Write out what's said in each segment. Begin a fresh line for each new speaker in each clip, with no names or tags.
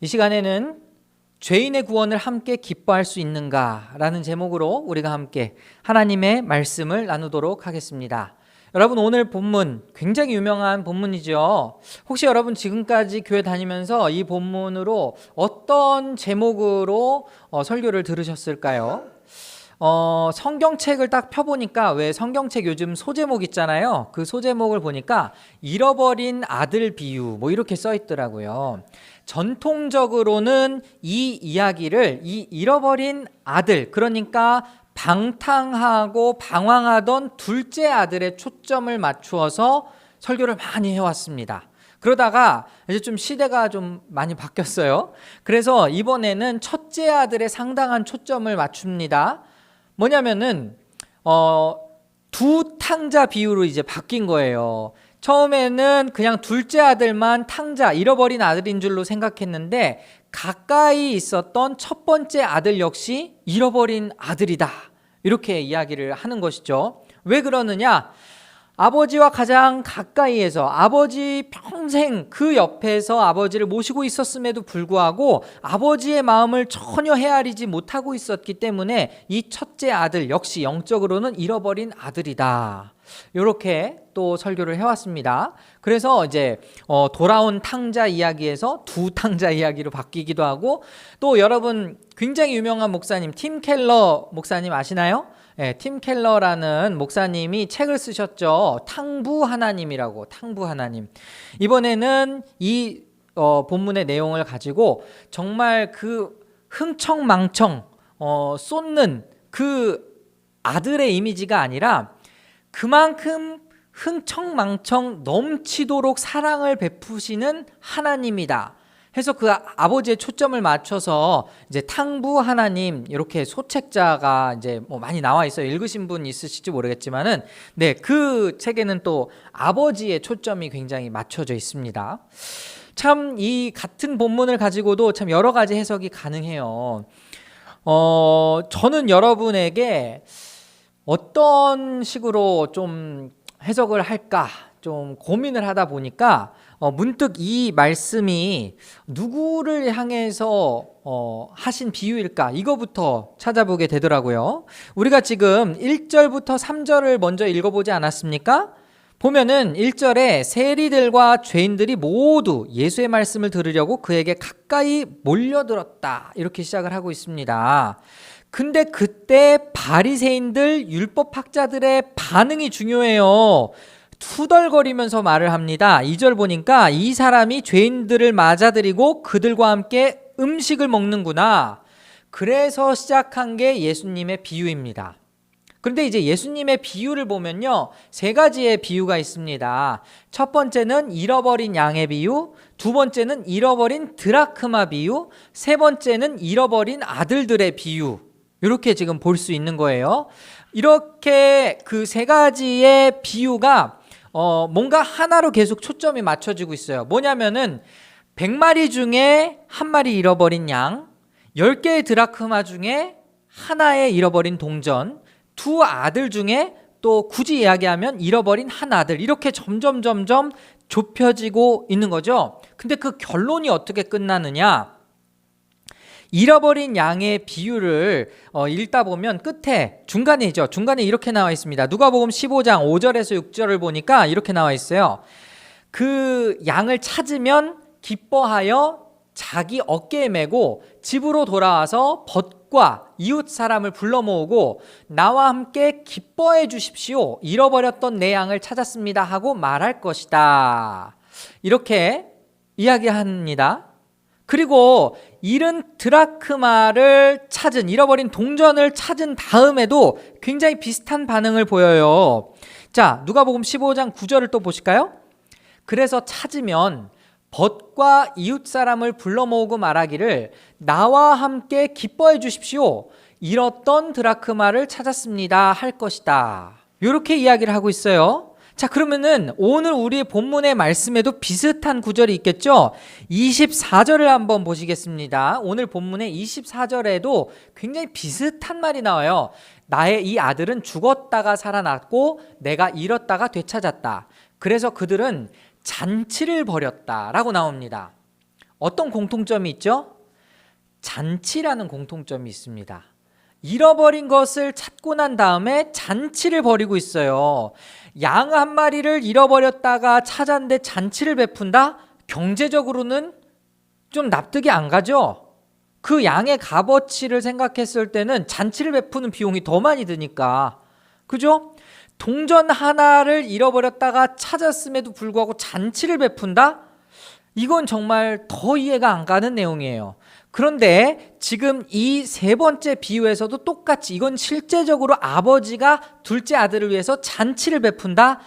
이 시간에는 죄인의 구원을 함께 기뻐할 수 있는가? 라는 제목으로 우리가 함께 하나님의 말씀을 나누도록 하겠습니다. 여러분, 오늘 본문 굉장히 유명한 본문이죠. 혹시 여러분 지금까지 교회 다니면서 이 본문으로 어떤 제목으로 설교를 들으셨을까요? 성경책을 딱 펴보니까, 왜 성경책 요즘 소제목 있잖아요. 그 소제목을 보니까 잃어버린 아들 비유 뭐 이렇게 써 있더라고요. 전통적으로는 이 이야기를 이 잃어버린 아들, 그러니까 방탕하고 방황하던 둘째 아들의 초점을 맞추어서 설교를 많이 해왔습니다. 그러다가 이제 좀 시대가 좀 많이 바뀌었어요. 그래서 이번에는 첫째 아들의 상당한 초점을 맞춥니다. 뭐냐면은 두 탕자 비유로 이제 바뀐 거예요. 처음에는 그냥 둘째 아들만 탕자, 잃어버린 아들인 줄로 생각했는데 가까이 있었던 첫 번째 아들 역시 잃어버린 아들이다, 이렇게 이야기를 하는 것이죠. 왜 그러느냐? 아버지와 가장 가까이에서, 아버지 평생 그 옆에서 아버지를 모시고 있었음에도 불구하고 아버지의 마음을 전혀 헤아리지 못하고 있었기 때문에 이 첫째 아들 역시 영적으로는 잃어버린 아들이다, 이렇게 또 설교를 해왔습니다. 그래서 이제 돌아온 탕자 이야기에서 두 탕자 이야기로 바뀌기도 하고, 또 여러분 굉장히 유명한 목사님 팀 켈러 목사님 아시나요? 네, 팀 켈러라는 목사님이 책을 쓰셨죠. 탕부 하나님이라고. 탕부 하나님. 이번에는 이 본문의 내용을 가지고 정말 그 흥청망청 쏟는 그 아들의 이미지가 아니라 그만큼 흥청망청 넘치도록 사랑을 베푸시는 하나님이다 해서 그 아버지의 초점을 맞춰서 이제 탕부 하나님, 이렇게 소책자가 이제 뭐 많이 나와 있어요. 읽으신 분 있으실지 모르겠지만은, 네, 그 책에는 또 아버지의 초점이 굉장히 맞춰져 있습니다. 참 이 같은 본문을 가지고도 참 여러 가지 해석이 가능해요. 저는 여러분에게 어떤 식으로 좀 해석을 할까 좀 고민을 하다 보니까 문득 이 말씀이 누구를 향해서 하신 비유일까, 이거부터 찾아보게 되더라고요. 우리가 지금 1절부터 3절을 먼저 읽어보지 않았습니까? 보면은 1절에 세리들과 죄인들이 모두 예수의 말씀을 들으려고 그에게 가까이 몰려들었다, 이렇게 시작을 하고 있습니다. 근데 그때 바리새인들, 율법학자들의 반응이 중요해요. 투덜거리면서 말을 합니다. 2절 보니까 이 사람이 죄인들을 맞아들이고 그들과 함께 음식을 먹는구나. 그래서 시작한 게 예수님의 비유입니다. 그런데 이제 예수님의 비유를 보면요, 세 가지의 비유가 있습니다. 첫 번째는 잃어버린 양의 비유, 두 번째는 잃어버린 드라크마 비유, 세 번째는 잃어버린 아들들의 비유, 이렇게 지금 볼 수 있는 거예요. 이렇게 그 세 가지의 비유가 뭔가 하나로 계속 초점이 맞춰지고 있어요. 뭐냐면은 100마리 중에 한 마리 잃어버린 양, 10개의 드라크마 중에 하나의 잃어버린 동전, 두 아들 중에 또 굳이 이야기하면 잃어버린 한 아들, 이렇게 점점 좁혀지고 있는 거죠. 근데 그 결론이 어떻게 끝나느냐? 잃어버린 양의 비유를 읽다 보면 끝에 중간이죠. 중간에 이렇게 나와 있습니다. 누가복음 15장 5절에서 6절을 보니까 이렇게 나와 있어요. 그 양을 찾으면 기뻐하여 자기 어깨에 메고 집으로 돌아와서 벗과 이웃 사람을 불러 모으고 나와 함께 기뻐해 주십시오. 잃어버렸던 내 양을 찾았습니다 하고 말할 것이다, 이렇게 이야기합니다. 그리고 잃은 드라크마를 찾은, 잃어버린 동전을 찾은 다음에도 굉장히 비슷한 반응을 보여요. 자, 누가복음 15장 9절을 또 보실까요? 그래서 찾으면 벗과 이웃 사람을 불러 모으고 말하기를 나와 함께 기뻐해 주십시오. 잃었던 드라크마를 찾았습니다 할 것이다, 이렇게 이야기를 하고 있어요. 자, 그러면은 오늘 우리의 본문의 말씀에도 비슷한 구절이 있겠죠? 24절을 한번 보시겠습니다. 오늘 본문의 24절에도 굉장히 비슷한 말이 나와요. 나의 이 아들은 죽었다가 살아났고 내가 잃었다가 되찾았다. 그래서 그들은 잔치를 벌였다라고 나옵니다. 어떤 공통점이 있죠? 잔치라는 공통점이 있습니다. 잃어버린 것을 찾고 난 다음에 잔치를 벌이고 있어요. 양 한 마리를 잃어버렸다가 찾았는데 잔치를 베푼다? 경제적으로는 좀 납득이 안 가죠? 그 양의 값어치를 생각했을 때는 잔치를 베푸는 비용이 더 많이 드니까. 그죠? 동전 하나를 잃어버렸다가 찾았음에도 불구하고 잔치를 베푼다? 이건 정말 더 이해가 안 가는 내용이에요. 그런데 지금 이 세 번째 비유에서도 똑같이 이건 실제적으로 아버지가 둘째 아들을 위해서 잔치를 베푼다.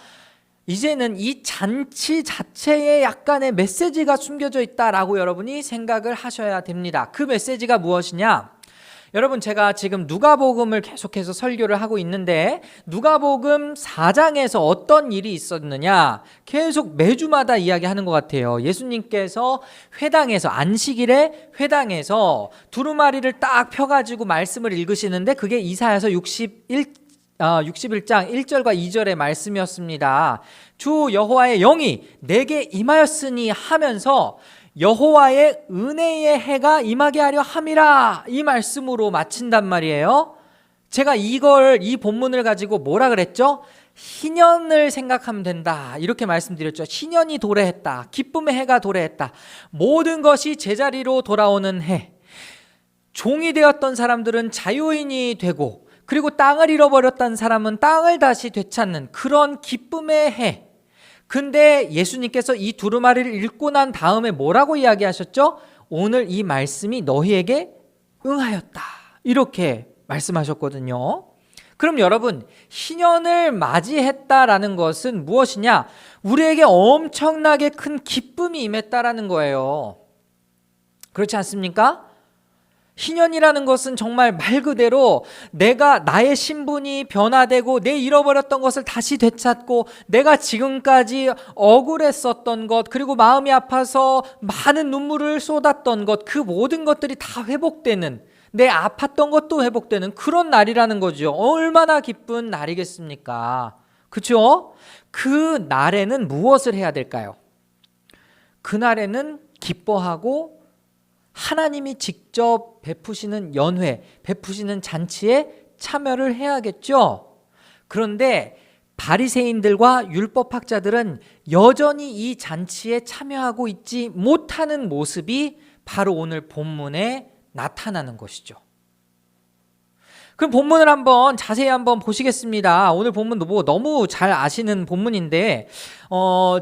이제는 이 잔치 자체에 약간의 메시지가 숨겨져 있다라고 여러분이 생각을 하셔야 됩니다. 그 메시지가 무엇이냐? 여러분, 제가 지금 누가복음을 계속해서 설교를 하고 있는데 누가복음 4장에서 어떤 일이 있었느냐 계속 매주마다 이야기하는 것 같아요. 예수님께서 회당에서 안식일에 회당에서 두루마리를 딱 펴가지고 말씀을 읽으시는데 그게 이사야서 61장 1절과 2절의 말씀이었습니다. 주 여호와의 영이 내게 임하였으니 하면서 여호와의 은혜의 해가 임하게 하려 함이라, 이 말씀으로 마친단 말이에요. 제가 이 본문을 가지고 뭐라 그랬죠? 희년을 생각하면 된다, 이렇게 말씀드렸죠. 희년이 도래했다. 기쁨의 해가 도래했다. 모든 것이 제자리로 돌아오는 해. 종이 되었던 사람들은 자유인이 되고, 그리고 땅을 잃어버렸던 사람은 땅을 다시 되찾는 그런 기쁨의 해. 근데 예수님께서 이 두루마리를 읽고 난 다음에 뭐라고 이야기하셨죠? 오늘 이 말씀이 너희에게 응하였다, 이렇게 말씀하셨거든요. 그럼 여러분, 희년을 맞이했다라는 것은 무엇이냐? 우리에게 엄청나게 큰 기쁨이 임했다라는 거예요. 그렇지 않습니까? 희년이라는 것은 정말 말 그대로 나의 신분이 변화되고 내 잃어버렸던 것을 다시 되찾고 내가 지금까지 억울했었던 것, 그리고 마음이 아파서 많은 눈물을 쏟았던 것, 그 모든 것들이 다 회복되는, 내 아팠던 것도 회복되는 그런 날이라는 거죠. 얼마나 기쁜 날이겠습니까? 그렇죠? 그 날에는 무엇을 해야 될까요? 그 날에는 기뻐하고 하나님이 직접 베푸시는 연회, 베푸시는 잔치에 참여를 해야겠죠. 그런데 바리새인들과 율법학자들은 여전히 이 잔치에 참여하고 있지 못하는 모습이 바로 오늘 본문에 나타나는 것이죠. 그럼 본문을 자세히 한번 보시겠습니다. 오늘 본문 너무 잘 아시는 본문인데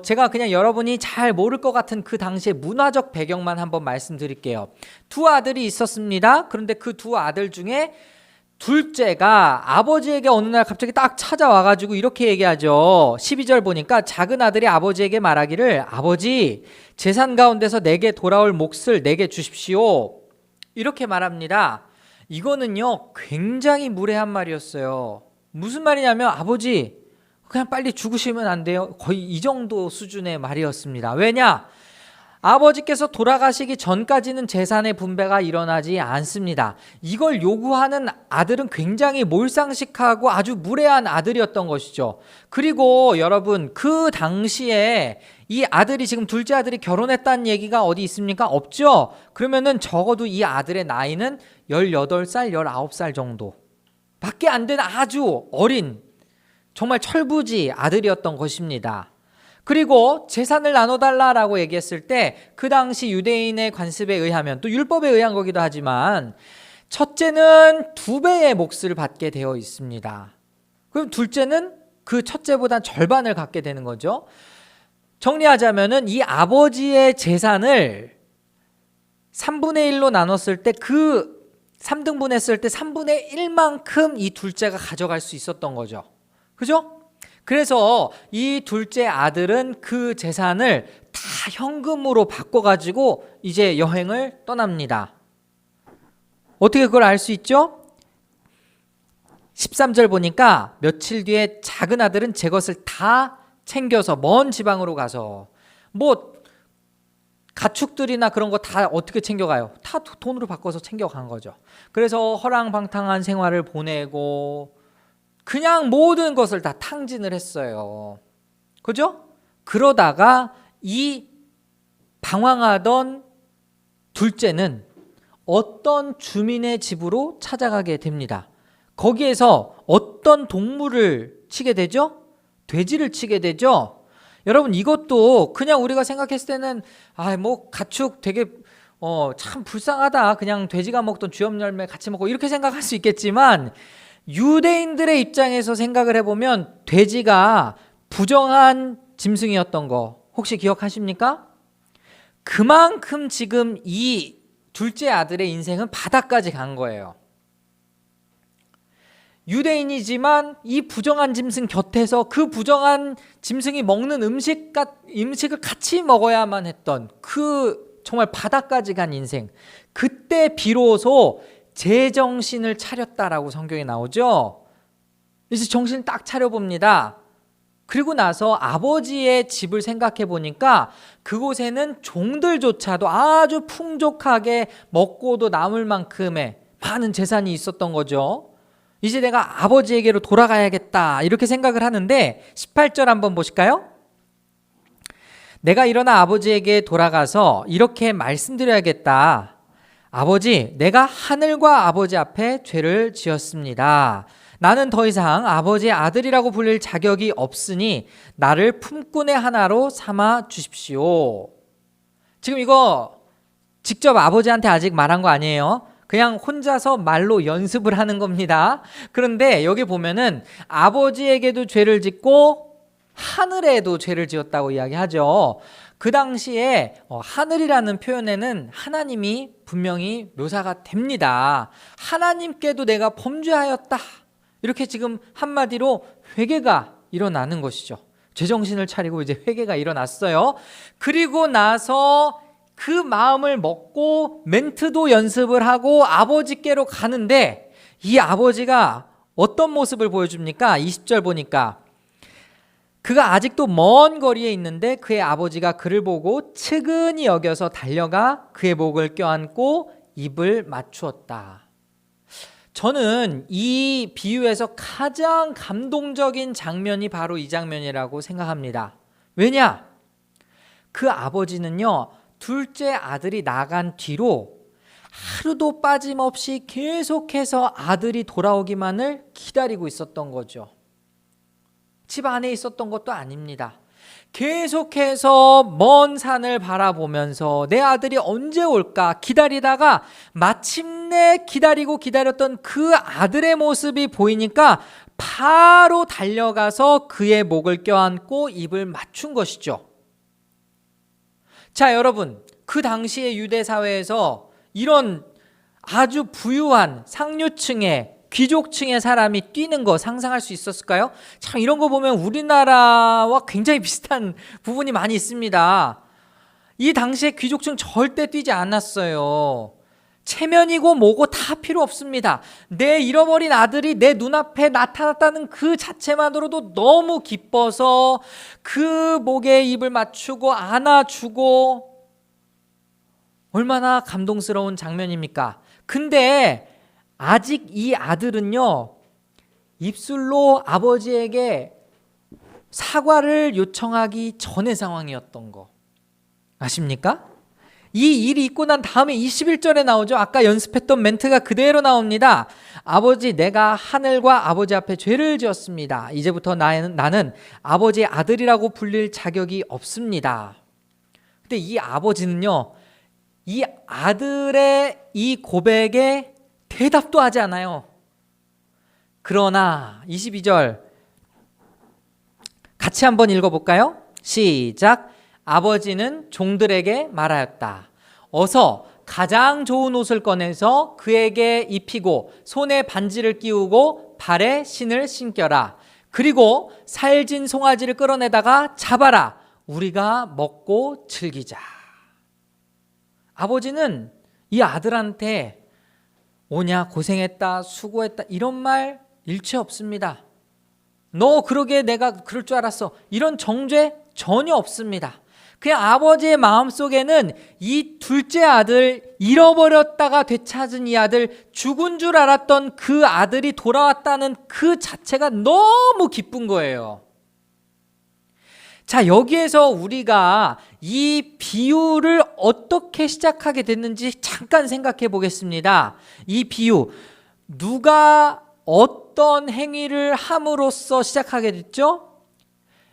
제가 그냥 여러분이 잘 모를 것 같은 그 당시의 문화적 배경만 한번 말씀드릴게요. 두 아들이 있었습니다. 그런데 그 두 아들 중에 둘째가 아버지에게 어느 날 갑자기 딱 찾아와가지고 이렇게 얘기하죠. 12절 보니까 작은 아들이 아버지에게 말하기를, 아버지, 재산 가운데서 내게 돌아올 몫을 내게 주십시오, 이렇게 말합니다. 이거는요 굉장히 무례한 말이었어요. 무슨 말이냐면, 아버지 그냥 빨리 죽으시면 안 돼요? 거의 이 정도 수준의 말이었습니다. 왜냐? 아버지께서 돌아가시기 전까지는 재산의 분배가 일어나지 않습니다. 이걸 요구하는 아들은 굉장히 몰상식하고 아주 무례한 아들이었던 것이죠. 그리고 여러분, 그 당시에 이 아들이, 지금 둘째 아들이 결혼했다는 얘기가 어디 있습니까? 없죠? 그러면은 적어도 이 아들의 나이는 18살, 19살 정도 밖에 안 되는 아주 어린, 정말 철부지 아들이었던 것입니다. 그리고 재산을 나눠달라라고 얘기했을 때 그 당시 유대인의 관습에 의하면, 또 율법에 의한 거기도 하지만, 첫째는 2배의 몫을 받게 되어 있습니다. 그럼 둘째는 그 첫째보다 절반을 갖게 되는 거죠. 정리하자면은 이 아버지의 재산을 3분의 1로 나눴을 때, 그 3등분 했을 때 3분의 1만큼 이 둘째가 가져갈 수 있었던 거죠. 그죠? 그래서 이 둘째 아들은 그 재산을 다 현금으로 바꿔가지고 이제 여행을 떠납니다. 어떻게 그걸 알 수 있죠? 13절 보니까 며칠 뒤에 작은 아들은 제 것을 다 챙겨서 먼 지방으로 가서, 가축들이나 그런 거 다 어떻게 챙겨가요? 다 돈으로 바꿔서 챙겨간 거죠. 그래서 허랑방탕한 생활을 보내고 그냥 모든 것을 다 탕진을 했어요. 그죠? 그러다가 이 방황하던 둘째는 어떤 주민의 집으로 찾아가게 됩니다. 거기에서 어떤 동물을 치게 되죠? 돼지를 치게 되죠? 여러분, 이것도 그냥 우리가 생각했을 때는 뭐 가축 되게 참 불쌍하다, 그냥 돼지가 먹던 쥐염 열매 같이 먹고 이렇게 생각할 수 있겠지만, 유대인들의 입장에서 생각을 해보면 돼지가 부정한 짐승이었던 거 혹시 기억하십니까? 그만큼 지금 이 둘째 아들의 인생은 바닥까지 간 거예요. 유대인이지만 이 부정한 짐승 곁에서 그 부정한 짐승이 먹는 음식을 같이 먹어야만 했던 그 정말 바닥까지 간 인생. 그때 비로소 제정신을 차렸다라고 성경에 나오죠. 이제 정신을 딱 차려봅니다. 그리고 나서 아버지의 집을 생각해 보니까 그곳에는 종들조차도 아주 풍족하게 먹고도 남을 만큼의 많은 재산이 있었던 거죠. 이제 내가 아버지에게로 돌아가야겠다 이렇게 생각을 하는데 18절 한번 보실까요? 내가 일어나 아버지에게 돌아가서 이렇게 말씀드려야겠다. 아버지, 내가 하늘과 아버지 앞에 죄를 지었습니다. 나는 더 이상 아버지의 아들이라고 불릴 자격이 없으니 나를 품꾼의 하나로 삼아 주십시오. 지금 이거 직접 아버지한테 아직 말한 거 아니에요. 그냥 혼자서 말로 연습을 하는 겁니다. 그런데 여기 보면은 아버지에게도 죄를 짓고 하늘에도 죄를 지었다고 이야기하죠. 그 당시에 하늘이라는 표현에는 하나님이 분명히 묘사가 됩니다. 하나님께도 내가 범죄하였다. 이렇게 지금 한마디로 회개가 일어나는 것이죠. 제정신을 차리고 이제 회개가 일어났어요. 그리고 나서 그 마음을 먹고 멘트도 연습을 하고 아버지께로 가는데 이 아버지가 어떤 모습을 보여줍니까? 20절 보니까 그가 아직도 먼 거리에 있는데 그의 아버지가 그를 보고 측은히 여겨서 달려가 그의 목을 껴안고 입을 맞추었다. 저는 이 비유에서 가장 감동적인 장면이 바로 이 장면이라고 생각합니다. 왜냐? 그 아버지는요, 둘째 아들이 나간 뒤로 하루도 빠짐없이 계속해서 아들이 돌아오기만을 기다리고 있었던 거죠. 집 안에 있었던 것도 아닙니다. 계속해서 먼 산을 바라보면서 내 아들이 언제 올까 기다리다가 마침내 기다렸던 그 아들의 모습이 보이니까 바로 달려가서 그의 목을 껴안고 입을 맞춘 것이죠. 자, 여러분, 그 당시의 유대 사회에서 이런 아주 부유한 상류층의 귀족층의 사람이 뛰는 거 상상할 수 있었을까요? 참 이런 거 보면 우리나라와 굉장히 비슷한 부분이 많이 있습니다. 이 당시에 귀족층 절대 뛰지 않았어요. 체면이고 뭐고 다 필요 없습니다. 내 잃어버린 아들이 내 눈앞에 나타났다는 그 자체만으로도 너무 기뻐서 그 목에 입을 맞추고 안아주고 얼마나 감동스러운 장면입니까? 근데 아직 이 아들은요, 입술로 아버지에게 사과를 요청하기 전의 상황이었던 거 아십니까? 이 일이 있고 난 다음에 21절에 나오죠. 아까 연습했던 멘트가 그대로 나옵니다. 아버지, 내가 하늘과 아버지 앞에 죄를 지었습니다. 이제부터 나는 아버지의 아들이라고 불릴 자격이 없습니다. 근데 이 아버지는요, 이 아들의 이 고백에 대답도 하지 않아요. 그러나 22절 같이 한번 읽어볼까요? 시작. 아버지는 종들에게 말하였다. 어서 가장 좋은 옷을 꺼내서 그에게 입히고 손에 반지를 끼우고 발에 신을 신겨라. 그리고 살진 송아지를 끌어내다가 잡아라. 우리가 먹고 즐기자. 아버지는 이 아들한테 오냐, 고생했다, 수고했다 이런 말 일체 없습니다. 너 그러게 내가 그럴 줄 알았어. 이런 정죄 전혀 없습니다. 그냥 아버지의 마음속에는 이 둘째 아들, 잃어버렸다가 되찾은 이 아들, 죽은 줄 알았던 그 아들이 돌아왔다는 그 자체가 너무 기쁜 거예요. 자, 여기에서 우리가 이 비유를 어떻게 시작하게 됐는지 잠깐 생각해 보겠습니다. 이 비유, 누가 어떤 행위를 함으로써 시작하게 됐죠?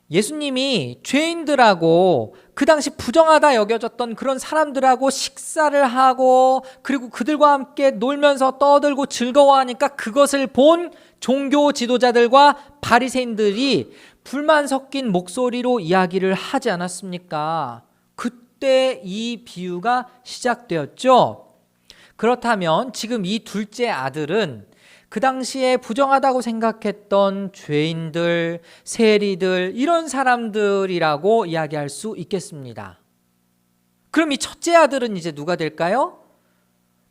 예수님이 죄인들하고 그 당시 부정하다 여겨졌던 그런 사람들하고 식사를 하고 그리고 그들과 함께 놀면서 떠들고 즐거워하니까 그것을 본 종교 지도자들과 바리새인들이 불만 섞인 목소리로 이야기를 하지 않았습니까? 그때 이 비유가 시작되었죠. 그렇다면 지금 이 둘째 아들은 그 당시에 부정하다고 생각했던 죄인들, 세리들 이런 사람들이라고 이야기할 수 있겠습니다. 그럼 이 첫째 아들은 이제 누가 될까요?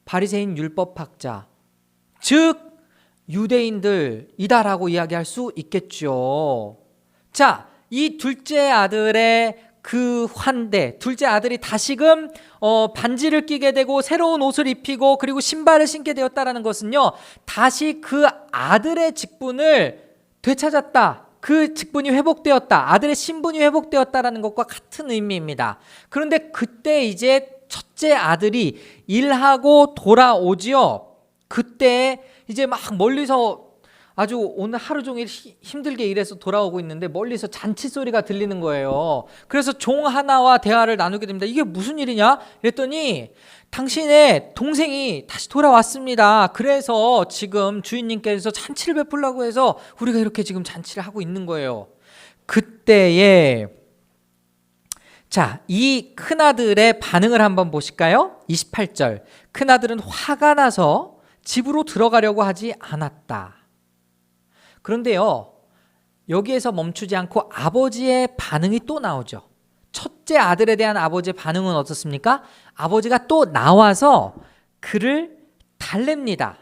바리새인 율법학자, 즉 유대인들이다라고 이야기할 수 있겠죠. 자, 이 둘째 아들의 그 환대, 둘째 아들이 다시금 반지를 끼게 되고 새로운 옷을 입히고 그리고 신발을 신게 되었다라는 것은요, 다시 그 아들의 직분을 되찾았다, 그 직분이 회복되었다, 아들의 신분이 회복되었다라는 것과 같은 의미입니다. 그런데 그때 이제 첫째 아들이 일하고 돌아오지요. 그때 이제 막 멀리서 아주 오늘 하루 종일 힘들게 일해서 돌아오고 있는데 멀리서 잔치 소리가 들리는 거예요. 그래서 종 하나와 대화를 나누게 됩니다. 이게 무슨 일이냐? 그랬더니 당신의 동생이 다시 돌아왔습니다. 그래서 지금 주인님께서 잔치를 베풀려고 해서 우리가 이렇게 지금 잔치를 하고 있는 거예요. 그때에 자, 이 큰아들의 반응을 한번 보실까요? 28절. 큰아들은 화가 나서 집으로 들어가려고 하지 않았다. 그런데요, 여기에서 멈추지 않고 아버지의 반응이 또 나오죠. 첫째 아들에 대한 아버지의 반응은 어떻습니까? 아버지가 또 나와서 그를 달랩니다.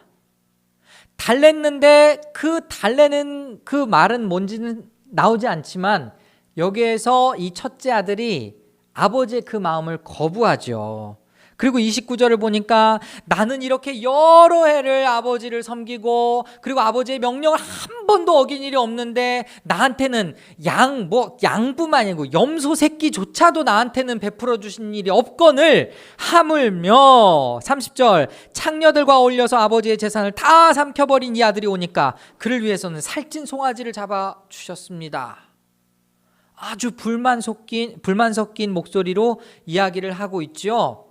달랬는데 그 달래는 그 말은 뭔지는 나오지 않지만 여기에서 이 첫째 아들이 아버지의 그 마음을 거부하죠. 그리고 29절을 보니까 나는 이렇게 여러 해를 아버지를 섬기고 그리고 아버지의 명령을 한 번도 어긴 일이 없는데 나한테는 양뿐만 아니고 염소 새끼조차도 나한테는 베풀어 주신 일이 없거늘 하물며 30절 창녀들과 어울려서 아버지의 재산을 다 삼켜버린 이 아들이 오니까 그를 위해서는 살찐 송아지를 잡아 주셨습니다. 아주 불만 섞인 목소리로 이야기를 하고 있죠.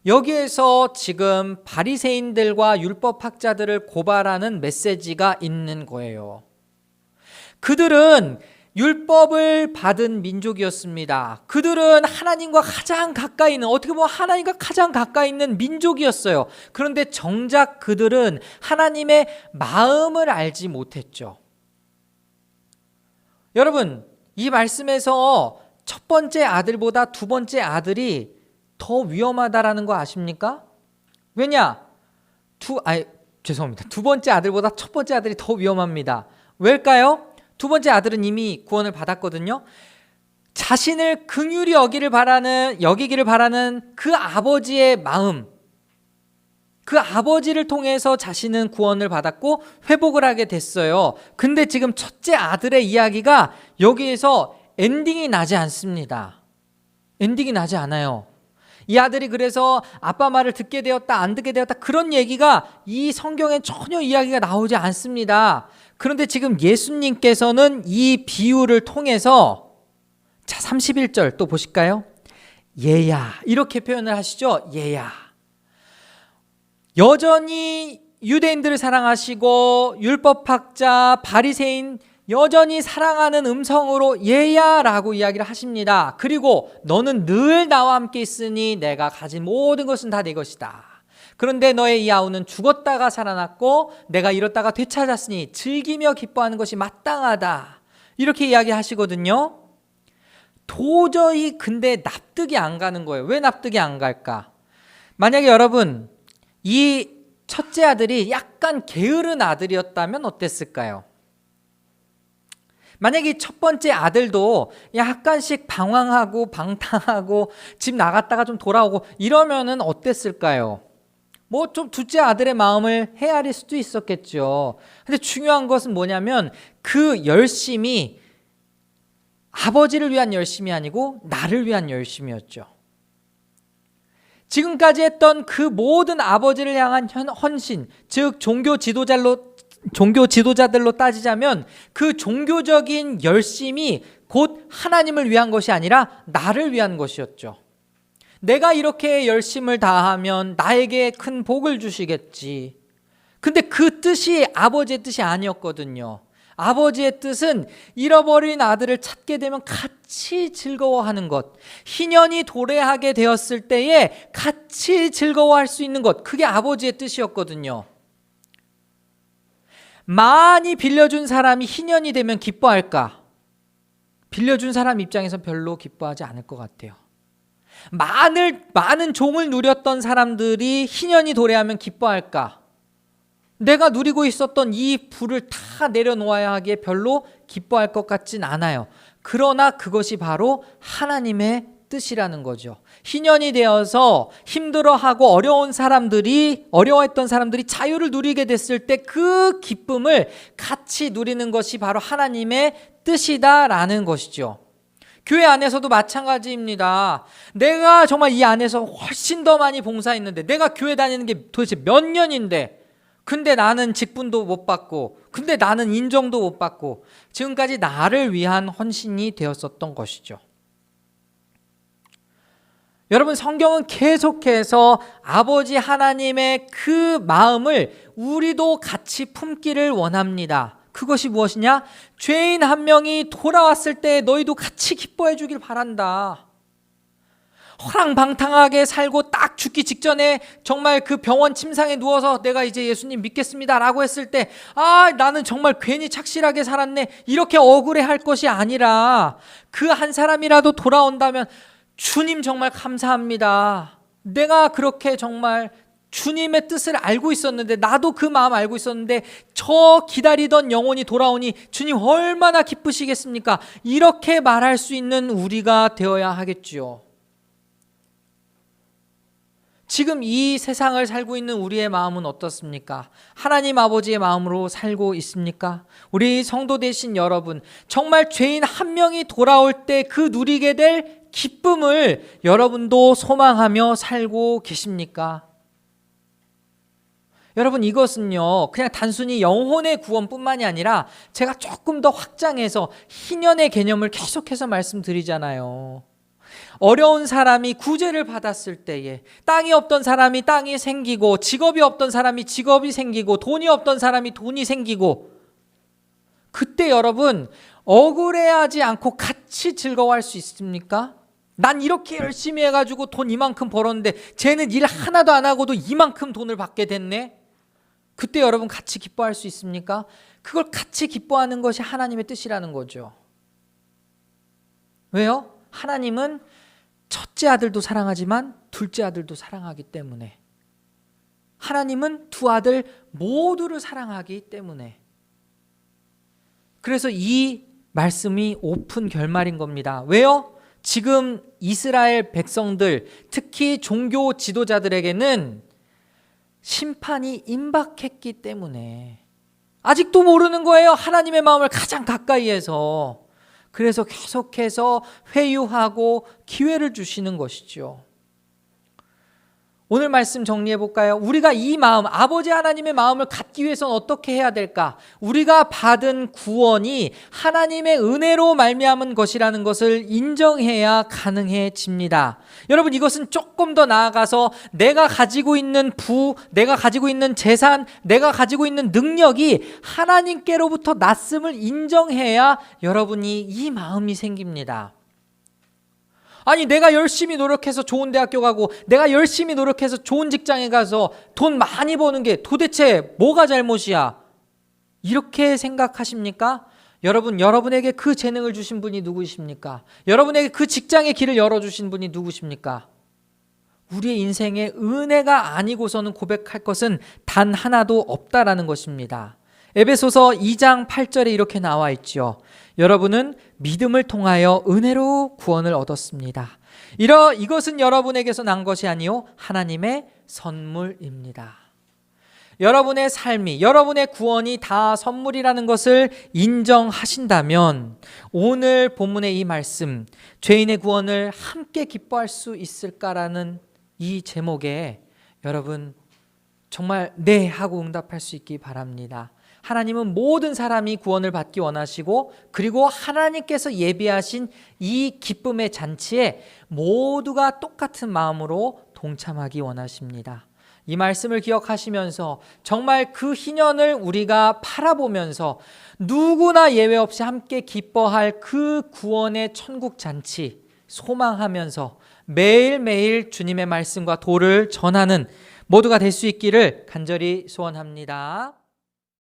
여기에서 지금 바리새인들과 율법학자들을 고발하는 메시지가 있는 거예요. 그들은 율법을 받은 민족이었습니다. 그들은 하나님과 가장 가까이 있는, 어떻게 보면 하나님과 가장 가까이 있는 민족이었어요. 그런데 정작 그들은 하나님의 마음을 알지 못했죠. 여러분, 이 말씀에서 첫 번째 아들보다 두 번째 아들이 더 위험하다라는 거 아십니까? 왜냐? 두 번째 아들보다 첫 번째 아들이 더 위험합니다. 왜일까요? 두 번째 아들은 이미 구원을 받았거든요. 자신을 긍휼히 여기기를 바라는 그 아버지의 마음, 그 아버지를 통해서 자신은 구원을 받았고 회복을 하게 됐어요. 근데 지금 첫째 아들의 이야기가 여기에서 엔딩이 나지 않습니다. 엔딩이 나지 않아요. 이 아들이 그래서 아빠 말을 듣게 되었다, 안 듣게 되었다, 그런 얘기가 이 성경에 전혀 이야기가 나오지 않습니다. 그런데 지금 예수님께서는 이 비유를 통해서 자, 31절 또 보실까요? 얘야, 이렇게 표현을 하시죠. 얘야. 여전히 유대인들을 사랑하시고 율법학자, 바리새인 여전히 사랑하는 음성으로 얘야라고 이야기를 하십니다. 그리고 너는 늘 나와 함께 있으니 내가 가진 모든 것은 다 네 것이다. 그런데 너의 이 아우는 죽었다가 살아났고 내가 잃었다가 되찾았으니 즐기며 기뻐하는 것이 마땅하다. 이렇게 이야기하시거든요. 도저히 근데 납득이 안 가는 거예요. 왜 납득이 안 갈까? 만약에 여러분 이 첫째 아들이 약간 게으른 아들이었다면 어땠을까요? 만약에 첫 번째 아들도 약간씩 방황하고 방탕하고 집 나갔다가 좀 돌아오고 이러면은 어땠을까요? 뭐 좀 둘째 아들의 마음을 헤아릴 수도 있었겠죠. 근데 중요한 것은 뭐냐면 그 열심이 아버지를 위한 열심이 아니고 나를 위한 열심이었죠. 지금까지 했던 그 모든 아버지를 향한 헌신, 즉 종교 지도자들로 따지자면 그 종교적인 열심이 곧 하나님을 위한 것이 아니라 나를 위한 것이었죠. 내가 이렇게 열심을 다하면 나에게 큰 복을 주시겠지. 근데 그 뜻이 아버지의 뜻이 아니었거든요. 아버지의 뜻은 잃어버린 아들을 찾게 되면 같이 즐거워하는 것, 희년이 도래하게 되었을 때에 같이 즐거워할 수 있는 것, 그게 아버지의 뜻이었거든요. 많이 빌려준 사람이 희년이 되면 기뻐할까? 빌려준 사람 입장에서 별로 기뻐하지 않을 것 같아요. 많은 종을 누렸던 사람들이 희년이 도래하면 기뻐할까? 내가 누리고 있었던 이 부를 다 내려놓아야 하기에 별로 기뻐할 것 같진 않아요. 그러나 그것이 바로 하나님의 뜻이라는 거죠. 희년이 되어서 힘들어하고 어려워했던 사람들이 자유를 누리게 됐을 때 그 기쁨을 같이 누리는 것이 바로 하나님의 뜻이다라는 것이죠. 교회 안에서도 마찬가지입니다. 내가 정말 이 안에서 훨씬 더 많이 봉사했는데, 내가 교회 다니는 게 도대체 몇 년인데, 근데 나는 직분도 못 받고, 근데 나는 인정도 못 받고, 지금까지 나를 위한 헌신이 되었었던 것이죠. 여러분, 성경은 계속해서 아버지 하나님의 그 마음을 우리도 같이 품기를 원합니다. 그것이 무엇이냐? 죄인 한 명이 돌아왔을 때 너희도 같이 기뻐해 주길 바란다. 허랑방탕하게 살고 딱 죽기 직전에 정말 그 병원 침상에 누워서 내가 이제 예수님 믿겠습니다 라고 했을 때, 나는 정말 괜히 착실하게 살았네, 이렇게 억울해할 것이 아니라 그 한 사람이라도 돌아온다면 주님 정말 감사합니다. 내가 그렇게 정말 주님의 뜻을 알고 있었는데, 나도 그 마음 알고 있었는데 저 기다리던 영혼이 돌아오니 주님 얼마나 기쁘시겠습니까? 이렇게 말할 수 있는 우리가 되어야 하겠지요. 지금 이 세상을 살고 있는 우리의 마음은 어떻습니까? 하나님 아버지의 마음으로 살고 있습니까? 우리 성도 되신 여러분, 정말 죄인 한 명이 돌아올 때 그 누리게 될 기쁨을 여러분도 소망하며 살고 계십니까? 여러분, 이것은요 그냥 단순히 영혼의 구원뿐만이 아니라 제가 조금 더 확장해서 희년의 개념을 계속해서 말씀드리잖아요. 어려운 사람이 구제를 받았을 때에, 땅이 없던 사람이 땅이 생기고, 직업이 없던 사람이 직업이 생기고, 돈이 없던 사람이 돈이 생기고, 그때 여러분 억울해하지 않고 같이 즐거워할 수 있습니까? 난 이렇게 열심히 해가지고 돈 이만큼 벌었는데 쟤는 일 하나도 안 하고도 이만큼 돈을 받게 됐네. 그때 여러분 같이 기뻐할 수 있습니까? 그걸 같이 기뻐하는 것이 하나님의 뜻이라는 거죠. 왜요? 하나님은 첫째 아들도 사랑하지만 둘째 아들도 사랑하기 때문에, 하나님은 두 아들 모두를 사랑하기 때문에, 그래서 이 말씀이 오픈 결말인 겁니다. 왜요? 지금 이스라엘 백성들, 특히 종교 지도자들에게는 심판이 임박했기 때문에 아직도 모르는 거예요. 하나님의 마음을 가장 가까이에서. 그래서 계속해서 회유하고 기회를 주시는 것이죠. 오늘 말씀 정리해 볼까요? 우리가 이 마음, 아버지 하나님의 마음을 갖기 위해서는 어떻게 해야 될까? 우리가 받은 구원이 하나님의 은혜로 말미암은 것이라는 것을 인정해야 가능해집니다. 여러분, 이것은 조금 더 나아가서 내가 가지고 있는 내가 가지고 있는 재산, 내가 가지고 있는 능력이 하나님께로부터 났음을 인정해야 여러분이 이 마음이 생깁니다. 아니, 내가 열심히 노력해서 좋은 대학교 가고, 내가 열심히 노력해서 좋은 직장에 가서 돈 많이 버는 게 도대체 뭐가 잘못이야? 이렇게 생각하십니까? 여러분, 여러분에게 그 재능을 주신 분이 누구십니까? 여러분에게 그 직장의 길을 열어주신 분이 누구십니까? 우리의 인생의 은혜가 아니고서는 고백할 것은 단 하나도 없다라는 것입니다. 에베소서 2장 8절에 이렇게 나와 있죠. 여러분은 믿음을 통하여 은혜로 구원을 얻었습니다. 이것은 여러분에게서 난 것이 아니요 하나님의 선물입니다. 여러분의 삶이, 여러분의 구원이 다 선물이라는 것을 인정하신다면 오늘 본문의 이 말씀, 죄인의 구원을 함께 기뻐할 수 있을까라는 이 제목에 여러분 정말 네 하고 응답할 수 있기 바랍니다. 하나님은 모든 사람이 구원을 받기 원하시고, 그리고 하나님께서 예비하신 이 기쁨의 잔치에 모두가 똑같은 마음으로 동참하기 원하십니다. 이 말씀을 기억하시면서 정말 그 희년을 우리가 바라보면서 누구나 예외 없이 함께 기뻐할 그 구원의 천국 잔치 소망하면서 매일매일 주님의 말씀과 도를 전하는 모두가 될 수 있기를 간절히 소원합니다.